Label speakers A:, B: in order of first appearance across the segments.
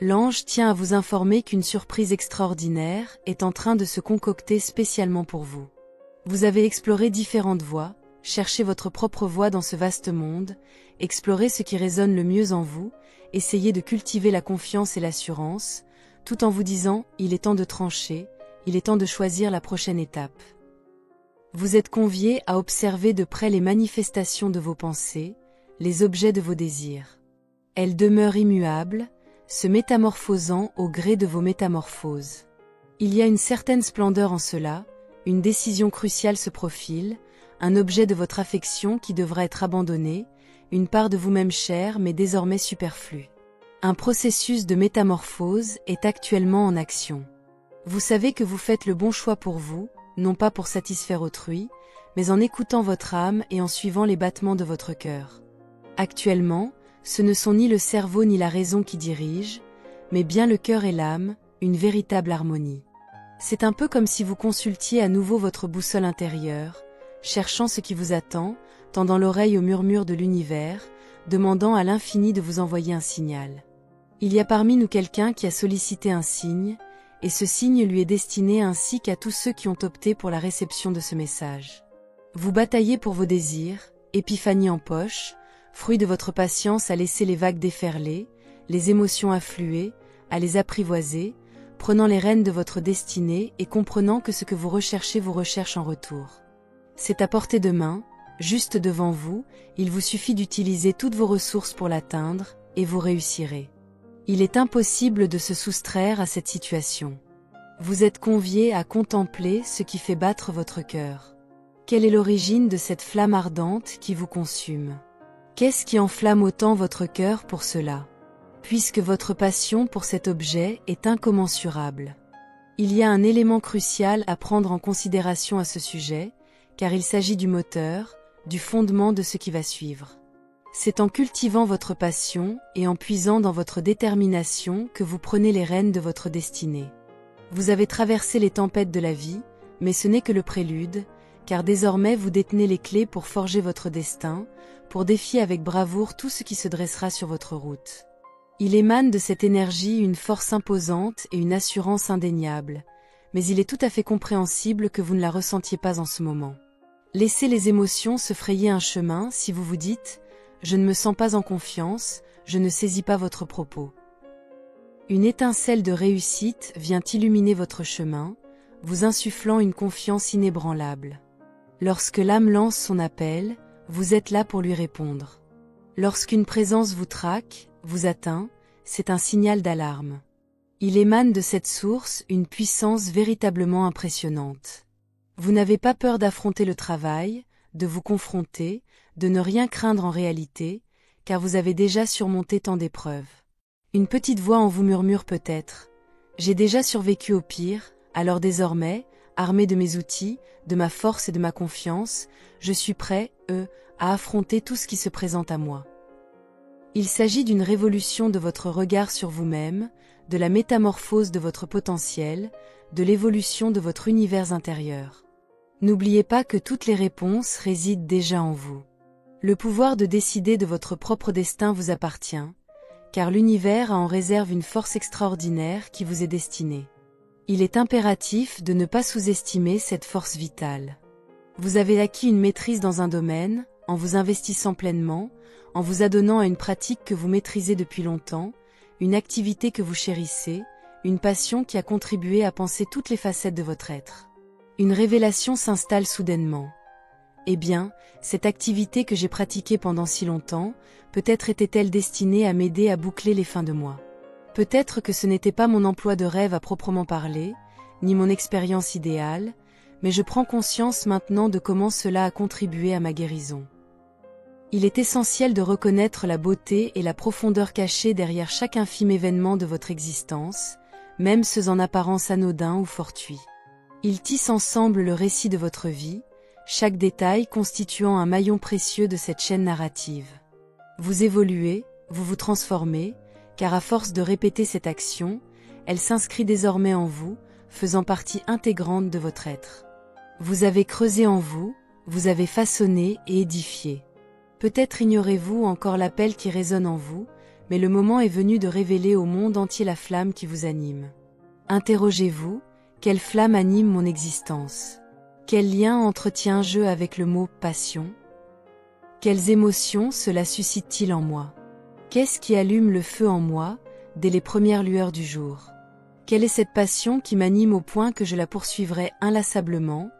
A: L'ange tient à vous informer qu'une surprise extraordinaire est en train de se concocter spécialement pour vous. Vous avez exploré différentes voies, cherché votre propre voie dans ce vaste monde, exploré ce qui résonne le mieux en vous, essayez de cultiver la confiance et l'assurance, tout en vous disant « il est temps de trancher, il est temps de choisir la prochaine étape ». Vous êtes convié à observer de près les manifestations de vos pensées, les objets de vos désirs. Elles demeurent immuables, se métamorphosant au gré de vos métamorphoses. Il y a une certaine splendeur en cela, une décision cruciale se profile, un objet de votre affection qui devra être abandonné, une part de vous-même chère mais désormais superflue. Un processus de métamorphose est actuellement en action. Vous savez que vous faites le bon choix pour vous, non pas pour satisfaire autrui, mais en écoutant votre âme et en suivant les battements de votre cœur. Actuellement, ce ne sont ni le cerveau ni la raison qui dirigent, mais bien le cœur et l'âme, une véritable harmonie. C'est un peu comme si vous consultiez à nouveau votre boussole intérieure, cherchant ce qui vous attend, tendant l'oreille au murmure de l'univers, demandant à l'infini de vous envoyer un signal. Il y a parmi nous quelqu'un qui a sollicité un signe, et ce signe lui est destiné ainsi qu'à tous ceux qui ont opté pour la réception de ce message. Vous bataillez pour vos désirs, épiphanie en poche, fruit de votre patience à laisser les vagues déferler, les émotions affluer, à les apprivoiser, prenant les rênes de votre destinée et comprenant que ce que vous recherchez vous recherche en retour. C'est à portée de main, juste devant vous, il vous suffit d'utiliser toutes vos ressources pour l'atteindre, et vous réussirez. Il est impossible de se soustraire à cette situation. Vous êtes convié à contempler ce qui fait battre votre cœur. Quelle est l'origine de cette flamme ardente qui vous consume ? Qu'est-ce qui enflamme autant votre cœur pour cela ? Puisque votre passion pour cet objet est incommensurable. Il y a un élément crucial à prendre en considération à ce sujet, car il s'agit du moteur, du fondement de ce qui va suivre. C'est en cultivant votre passion et en puisant dans votre détermination que vous prenez les rênes de votre destinée. Vous avez traversé les tempêtes de la vie, mais ce n'est que le prélude, car désormais vous détenez les clés pour forger votre destin, pour défier avec bravoure tout ce qui se dressera sur votre route. Il émane de cette énergie une force imposante et une assurance indéniable, mais il est tout à fait compréhensible que vous ne la ressentiez pas en ce moment. Laissez les émotions se frayer un chemin si vous vous dites « je ne me sens pas en confiance, je ne saisis pas votre propos ». Une étincelle de réussite vient illuminer votre chemin, vous insufflant une confiance inébranlable. Lorsque l'âme lance son appel, vous êtes là pour lui répondre. Lorsqu'une présence vous traque, vous atteint, c'est un signal d'alarme. Il émane de cette source une puissance véritablement impressionnante. Vous n'avez pas peur d'affronter le travail, de vous confronter, de ne rien craindre en réalité, car vous avez déjà surmonté tant d'épreuves. Une petite voix en vous murmure peut-être « J'ai déjà survécu au pire, alors désormais, armé de mes outils, de ma force et de ma confiance, je suis prêt, à affronter tout ce qui se présente à moi. » Il s'agit d'une révolution de votre regard sur vous-même, de la métamorphose de votre potentiel, de l'évolution de votre univers intérieur. N'oubliez pas que toutes les réponses résident déjà en vous. Le pouvoir de décider de votre propre destin vous appartient, car l'univers a en réserve une force extraordinaire qui vous est destinée. Il est impératif de ne pas sous-estimer cette force vitale. Vous avez acquis une maîtrise dans un domaine, en vous investissant pleinement, en vous adonnant à une pratique que vous maîtrisez depuis longtemps, une activité que vous chérissez, une passion qui a contribué à penser toutes les facettes de votre être. Une révélation s'installe soudainement. Eh bien, cette activité que j'ai pratiquée pendant si longtemps, peut-être était-elle destinée à m'aider à boucler les fins de mois. Peut-être que ce n'était pas mon emploi de rêve à proprement parler, ni mon expérience idéale, mais je prends conscience maintenant de comment cela a contribué à ma guérison. Il est essentiel de reconnaître la beauté et la profondeur cachée derrière chaque infime événement de votre existence, même ceux en apparence anodins ou fortuits. Ils tissent ensemble le récit de votre vie, chaque détail constituant un maillon précieux de cette chaîne narrative. Vous évoluez, vous vous transformez, car à force de répéter cette action, elle s'inscrit désormais en vous, faisant partie intégrante de votre être. Vous avez creusé en vous, vous avez façonné et édifié. Peut-être ignorez-vous encore l'appel qui résonne en vous, mais le moment est venu de révéler au monde entier la flamme qui vous anime. Interrogez-vous, quelle flamme anime mon existence? Quel lien entretient-je avec le mot « passion » ? Quelles émotions cela suscite-t-il en moi? Qu'est-ce qui allume le feu en moi, dès les premières lueurs du jour? Quelle est cette passion qui m'anime au point que je la poursuivrai inlassablement,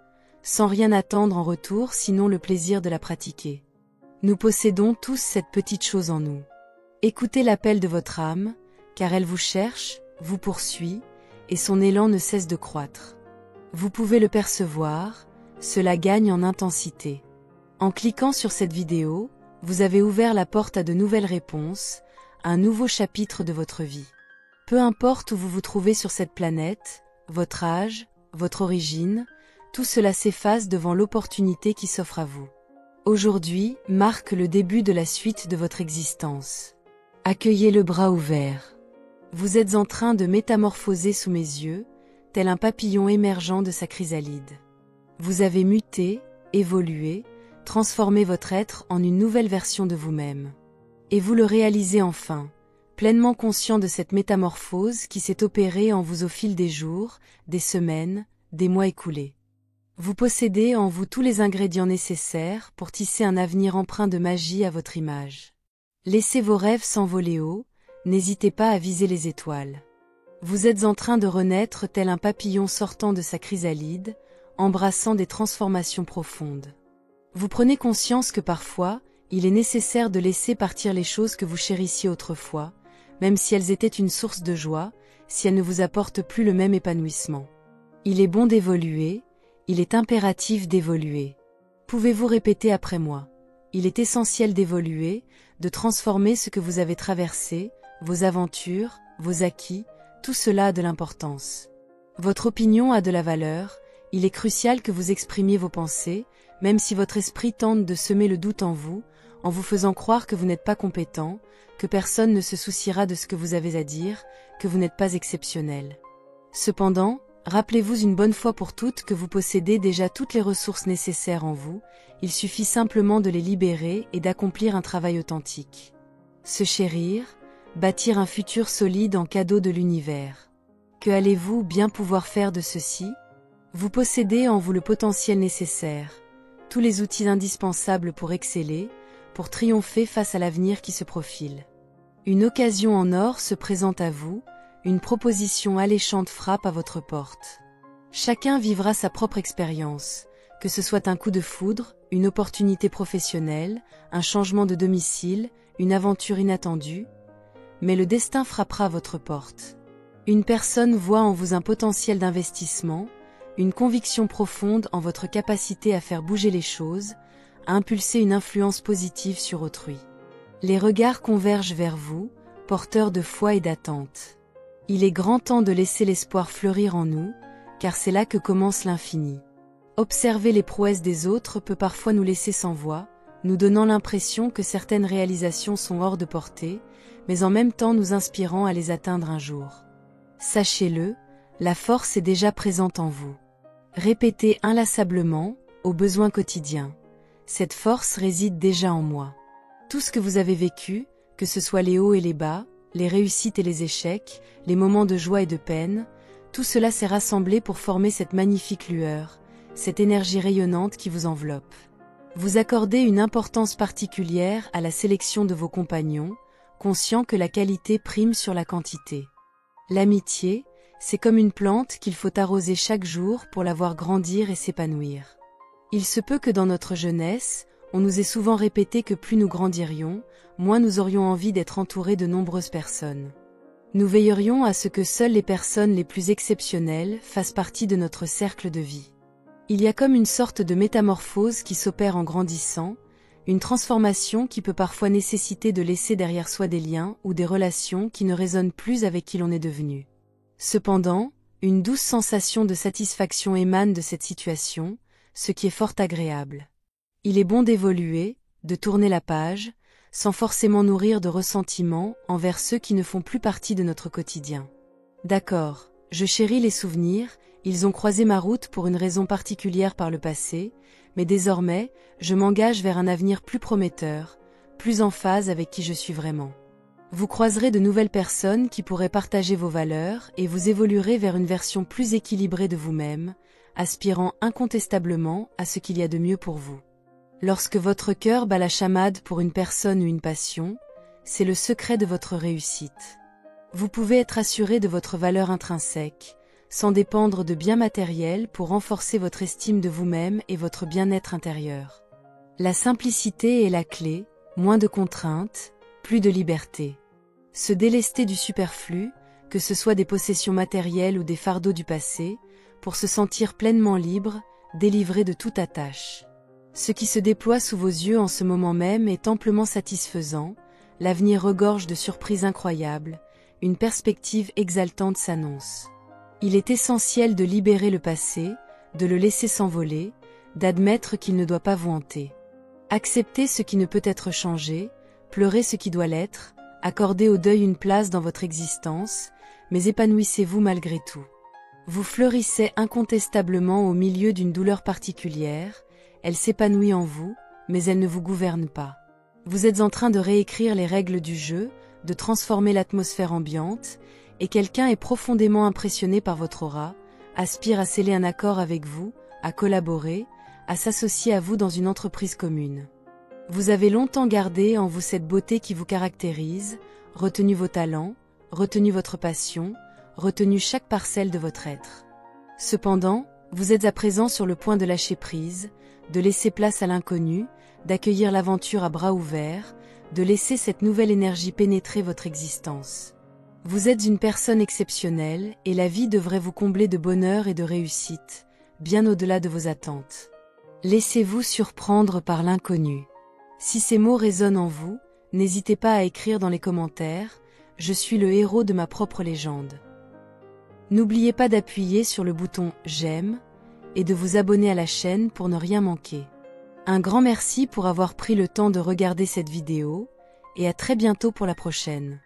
A: sans rien attendre en retour sinon le plaisir de la pratiquer? Nous possédons tous cette petite chose en nous. Écoutez l'appel de votre âme, car elle vous cherche, vous poursuit, et son élan ne cesse de croître. Vous pouvez le percevoir, cela gagne en intensité. En cliquant sur cette vidéo, vous avez ouvert la porte à de nouvelles réponses, à un nouveau chapitre de votre vie. Peu importe où vous vous trouvez sur cette planète, votre âge, votre origine, tout cela s'efface devant l'opportunité qui s'offre à vous. Aujourd'hui marque le début de la suite de votre existence. Accueillez le bras ouvert. Vous êtes en train de métamorphoser sous mes yeux, tel un papillon émergeant de sa chrysalide. Vous avez muté, évolué, transformé votre être en une nouvelle version de vous-même. Et vous le réalisez enfin, pleinement conscient de cette métamorphose qui s'est opérée en vous au fil des jours, des semaines, des mois écoulés. Vous possédez en vous tous les ingrédients nécessaires pour tisser un avenir empreint de magie à votre image. Laissez vos rêves s'envoler haut, n'hésitez pas à viser les étoiles. Vous êtes en train de renaître tel un papillon sortant de sa chrysalide, embrassant des transformations profondes. Vous prenez conscience que parfois, il est nécessaire de laisser partir les choses que vous chérissiez autrefois, même si elles étaient une source de joie, si elles ne vous apportent plus le même épanouissement. Il est bon d'évoluer, il est impératif d'évoluer. Pouvez-vous répéter après moi? Il est essentiel d'évoluer, de transformer ce que vous avez traversé, vos aventures, vos acquis, tout cela a de l'importance. Votre opinion a de la valeur, il est crucial que vous exprimiez vos pensées, même si votre esprit tente de semer le doute en vous faisant croire que vous n'êtes pas compétent, que personne ne se souciera de ce que vous avez à dire, que vous n'êtes pas exceptionnel. Cependant, rappelez-vous une bonne fois pour toutes que vous possédez déjà toutes les ressources nécessaires en vous, il suffit simplement de les libérer et d'accomplir un travail authentique. Se chérir, bâtir un futur solide en cadeau de l'univers. Que allez-vous bien pouvoir faire de ceci? Vous possédez en vous le potentiel nécessaire, tous les outils indispensables pour exceller, pour triompher face à l'avenir qui se profile. Une occasion en or se présente à vous, une proposition alléchante frappe à votre porte. Chacun vivra sa propre expérience, que ce soit un coup de foudre, une opportunité professionnelle, un changement de domicile, une aventure inattendue, mais le destin frappera à votre porte. Une personne voit en vous un potentiel d'investissement, une conviction profonde en votre capacité à faire bouger les choses, à impulser une influence positive sur autrui. Les regards convergent vers vous, porteurs de foi et d'attente. Il est grand temps de laisser l'espoir fleurir en nous, car c'est là que commence l'infini. Observer les prouesses des autres peut parfois nous laisser sans voix, nous donnant l'impression que certaines réalisations sont hors de portée, mais en même temps nous inspirant à les atteindre un jour. Sachez-le, la force est déjà présente en vous. Répétez inlassablement, aux besoins quotidiens. Cette force réside déjà en moi. Tout ce que vous avez vécu, que ce soit les hauts et les bas, les réussites et les échecs, les moments de joie et de peine, tout cela s'est rassemblé pour former cette magnifique lueur, cette énergie rayonnante qui vous enveloppe. Vous accordez une importance particulière à la sélection de vos compagnons, conscient que la qualité prime sur la quantité. L'amitié, c'est comme une plante qu'il faut arroser chaque jour pour la voir grandir et s'épanouir. Il se peut que dans notre jeunesse, on nous ait souvent répété que plus nous grandirions, moins nous aurions envie d'être entourés de nombreuses personnes. Nous veillerions à ce que seules les personnes les plus exceptionnelles fassent partie de notre cercle de vie. Il y a comme une sorte de métamorphose qui s'opère en grandissant, une transformation qui peut parfois nécessiter de laisser derrière soi des liens ou des relations qui ne résonnent plus avec qui l'on est devenu. Cependant, une douce sensation de satisfaction émane de cette situation, ce qui est fort agréable. Il est bon d'évoluer, de tourner la page, sans forcément nourrir de ressentiment envers ceux qui ne font plus partie de notre quotidien. D'accord, je chéris les souvenirs, ils ont croisé ma route pour une raison particulière par le passé, mais désormais, je m'engage vers un avenir plus prometteur, plus en phase avec qui je suis vraiment. Vous croiserez de nouvelles personnes qui pourraient partager vos valeurs et vous évoluerez vers une version plus équilibrée de vous-même, aspirant incontestablement à ce qu'il y a de mieux pour vous. Lorsque votre cœur bat la chamade pour une personne ou une passion, c'est le secret de votre réussite. Vous pouvez être assuré de votre valeur intrinsèque, sans dépendre de biens matériels pour renforcer votre estime de vous-même et votre bien-être intérieur. La simplicité est la clé, moins de contraintes, plus de liberté. Se délester du superflu, que ce soit des possessions matérielles ou des fardeaux du passé, pour se sentir pleinement libre, délivré de toute attache. Ce qui se déploie sous vos yeux en ce moment même est amplement satisfaisant, l'avenir regorge de surprises incroyables, une perspective exaltante s'annonce. Il est essentiel de libérer le passé, de le laisser s'envoler, d'admettre qu'il ne doit pas vous hanter. Acceptez ce qui ne peut être changé, pleurez ce qui doit l'être, accordez au deuil une place dans votre existence, mais épanouissez-vous malgré tout. Vous fleurissez incontestablement au milieu d'une douleur particulière, elle s'épanouit en vous, mais elle ne vous gouverne pas. Vous êtes en train de réécrire les règles du jeu, de transformer l'atmosphère ambiante, et quelqu'un est profondément impressionné par votre aura, aspire à sceller un accord avec vous, à collaborer, à s'associer à vous dans une entreprise commune. Vous avez longtemps gardé en vous cette beauté qui vous caractérise, retenu vos talents, retenu votre passion, retenu chaque parcelle de votre être. Cependant, vous êtes à présent sur le point de lâcher prise, de laisser place à l'inconnu, d'accueillir l'aventure à bras ouverts, de laisser cette nouvelle énergie pénétrer votre existence. Vous êtes une personne exceptionnelle et la vie devrait vous combler de bonheur et de réussite, bien au-delà de vos attentes. Laissez-vous surprendre par l'inconnu. Si ces mots résonnent en vous, n'hésitez pas à écrire dans les commentaires « Je suis le héros de ma propre légende ». N'oubliez pas d'appuyer sur le bouton « J'aime » et de vous abonner à la chaîne pour ne rien manquer. Un grand merci pour avoir pris le temps de regarder cette vidéo, et à très bientôt pour la prochaine.